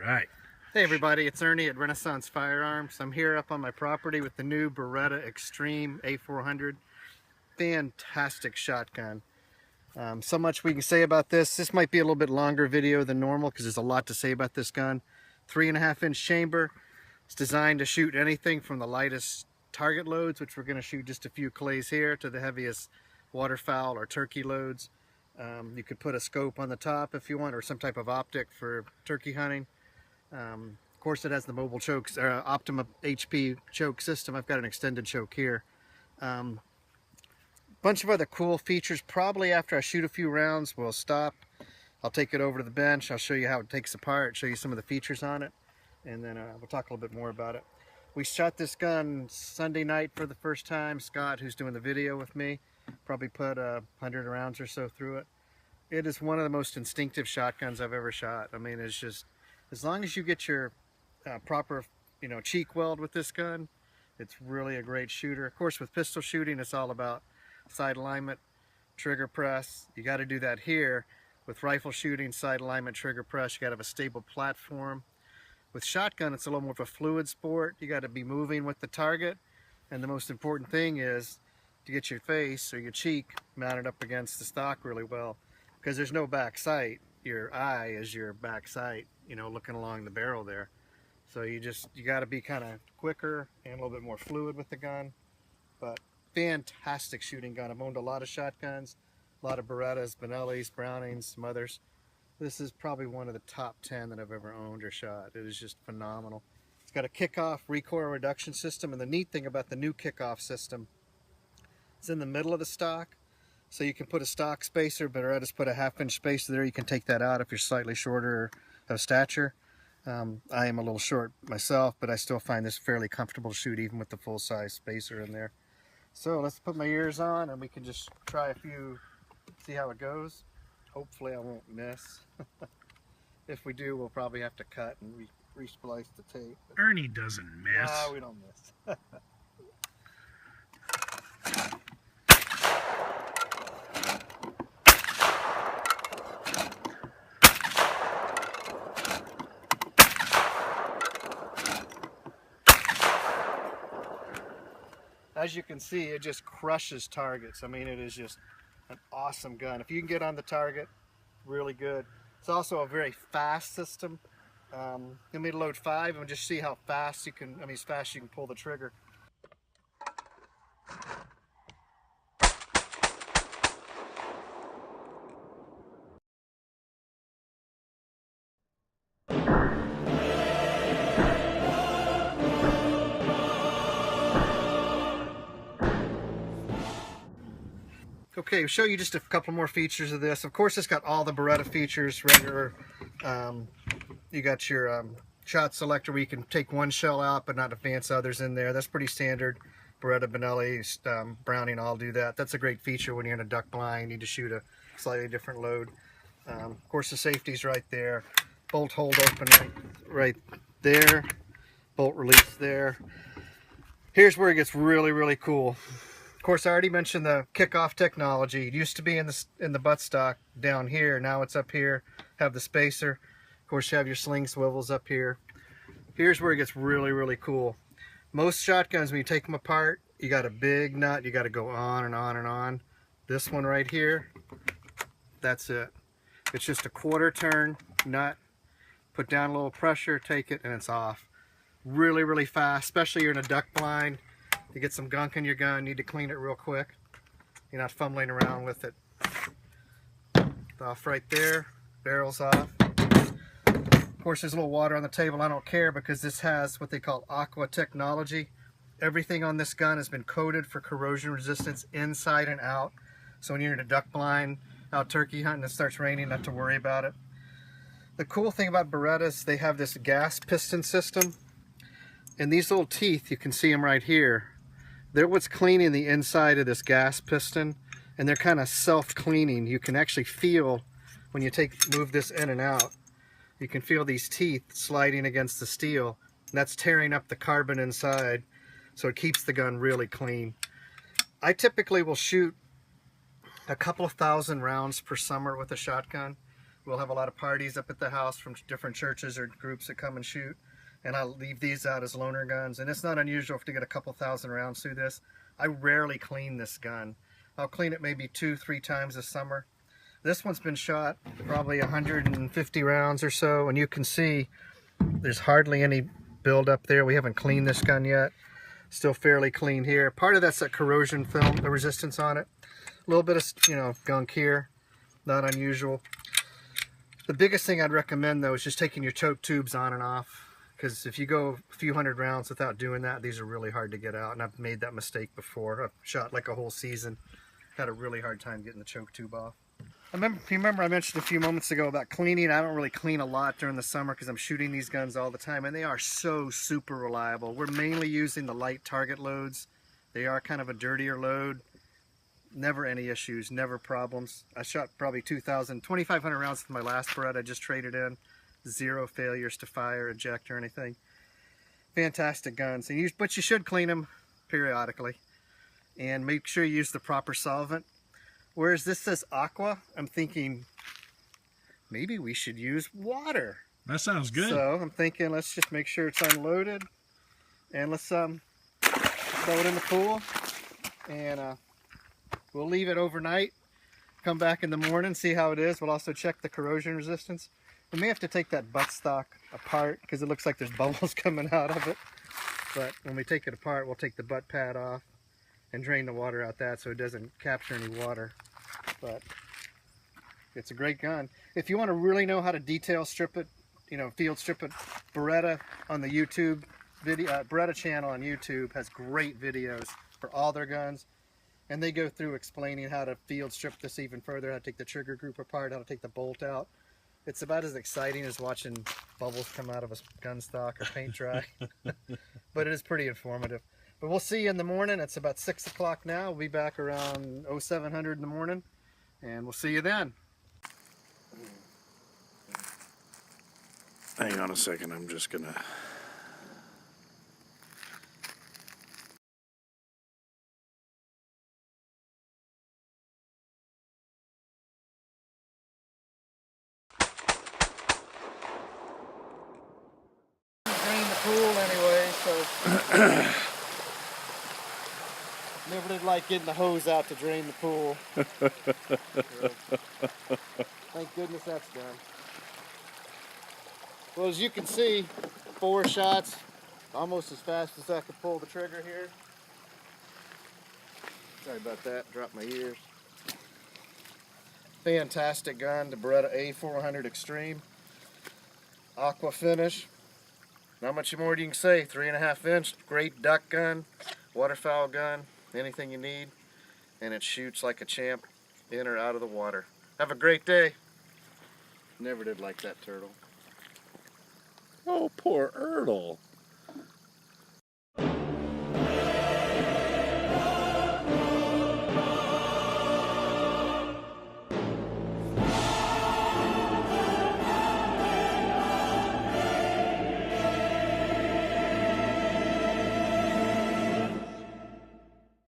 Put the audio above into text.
right. Hey everybody, it's Ernie at Renaissance Firearms. I'm here up on my property with the new Beretta Xtreme A400. Fantastic shotgun. So much we can say about this. This might be a little bit longer video than normal because there's a lot to say about this gun. 3.5-inch chamber. It's designed to shoot anything from the lightest target loads, which we're going to shoot just a few clays here, to the heaviest waterfowl or turkey loads. You could put a scope on the top if you want, or some type of optic for turkey hunting. Of course, it has the mobile chokes, Optima HP choke system. I've got an extended choke here. Bunch of other cool features. Probably after I shoot a few rounds, we'll stop. I'll take it over to the bench. I'll show you how it takes apart, show you some of the features on it, and then we'll talk a little bit more about it. We shot this gun Sunday night for the first time. Scott, who's doing the video with me, probably put 100 rounds or so through it. It is one of the most instinctive shotguns I've ever shot. I mean, it's just, as long as you get your proper, cheek weld with this gun, it's really a great shooter. Of course, with pistol shooting, it's all about side alignment, trigger press. You got to do that here. With rifle shooting, side alignment, trigger press, you got to have a stable platform. With shotgun, it's a little more of a fluid sport. You got to be moving with the target, and the most important thing is to get your face or your cheek mounted up against the stock really well, because there's no back sight. Your eye is your back sight, looking along the barrel there. So you got to be kind of quicker and a little bit more fluid with the gun. But fantastic shooting gun. I've owned a lot of shotguns, a lot of Berettas, Benellis, Brownings, some others. This is probably one of the top 10 that I've ever owned or shot. It is just phenomenal. It's got a kickoff recoil reduction system, and the neat thing about the new kickoff system, it's in the middle of the stock. So you can put a stock spacer, Beretta's put a 1/2-inch spacer there. You can take that out if you're slightly shorter of stature. I am a little short myself, but I still find this fairly comfortable to shoot even with the full-size spacer in there. So let's put my ears on and we can just try a few, see how it goes. Hopefully I won't miss. If we do, we'll probably have to cut and re-splice the tape. Ernie doesn't miss. No, we don't miss. As you can see, it just crushes targets. I mean, it is just an awesome gun. If you can get on the target, really good. It's also a very fast system. Let me load 5 and just see how fast you can, as fast as you can pull the trigger. Okay, I'll show you just a couple more features of this. Of course, it's got all the Beretta features, regular. You got your shot selector where you can take one shell out but not advance others in there. That's pretty standard. Beretta, Benelli, Browning all do that. That's a great feature when you're in a duck blind, you need to shoot a slightly different load. Of course, the safety's right there. Bolt hold open right there. Bolt release there. Here's where it gets really, really cool. Of course, I already mentioned the kickoff technology. It used to be in the buttstock down here. Now it's up here. Have the spacer. Of course, you have your sling swivels up here. Here's where it gets really, really cool. Most shotguns, when you take them apart, you got a big nut. You got to go on and on and on. This one right here, that's it. It's just a 1/4 turn nut. Put down a little pressure, take it, and it's off. Really, really fast, especially you're in a duck blind. You get some gunk in your gun, need to clean it real quick. You're not fumbling around with it. Off right there, barrel's off. Of course, there's a little water on the table. I don't care because this has what they call aqua technology. Everything on this gun has been coated for corrosion resistance inside and out. So when you're in a duck blind, out turkey hunting, it starts raining, not to worry about it. The cool thing about Berettas, they have this gas piston system. And these little teeth, you can see them right here. They're what's cleaning the inside of this gas piston, and they're kind of self-cleaning. You can actually feel when you move this in and out. You can feel these teeth sliding against the steel, and that's tearing up the carbon inside, so it keeps the gun really clean. I typically will shoot a couple of thousand rounds per summer with a shotgun. We'll have a lot of parties up at the house from different churches or groups that come and shoot. And I'll leave these out as loaner guns. And it's not unusual to get a couple thousand rounds through this. I rarely clean this gun. I'll clean it maybe 2-3 times this summer. This one's been shot probably 150 rounds or so, and you can see there's hardly any build up there. We haven't cleaned this gun yet. Still fairly clean here. Part of that's that corrosion film, the resistance on it. A little bit of, you know, gunk here, not unusual. The biggest thing I'd recommend though is just taking your choke tubes on and off, because if you go a few hundred rounds without doing that, these are really hard to get out, and I've made that mistake before. I've shot like a whole season, had a really hard time getting the choke tube off. If you remember I mentioned a few moments ago about cleaning. I don't really clean a lot during the summer because I'm shooting these guns all the time, and they are so super reliable. We're mainly using the light target loads. They are kind of a dirtier load. Never any issues, never problems. I shot probably 2,500 rounds with my last Beretta I just traded in. 0 failures to fire, eject, or anything. Fantastic guns. But you should clean them periodically. And make sure you use the proper solvent. Whereas this says aqua, I'm thinking maybe we should use water. That sounds good. So I'm thinking let's just make sure it's unloaded. And let's throw it in the pool. And we'll leave it overnight. Come back in the morning, see how it is. We'll also check the corrosion resistance. We may have to take that buttstock apart because it looks like there's bubbles coming out of it. But when we take it apart, we'll take the butt pad off and drain the water out that so it doesn't capture any water. But it's a great gun. If you want to really know how to detail strip it, you know, field strip it, Beretta on the YouTube video, Beretta channel on YouTube has great videos for all their guns, and they go through explaining how to field strip this even further, how to take the trigger group apart, how to take the bolt out. It's about as exciting as watching bubbles come out of a gun stock or paint dry, but it is pretty informative. But we'll see you in the morning. It's about 6 o'clock now. We'll be back around 0700 in the morning, and we'll see you then. Hang on a second, I'm just gonna... Drain the pool anyway, so never did like getting the hose out to drain the pool. So, thank goodness that's done. Well, as you can see, 4 shots, almost as fast as I could pull the trigger here. Sorry about that, dropped my ears. Fantastic gun, the Beretta A400 Xtreme. Aqua finish. Not much more you can say. 3.5 inch, great duck gun, waterfowl gun, anything you need. And it shoots like a champ in or out of the water. Have a great day. Never did like that turtle. Oh, poor Ertl.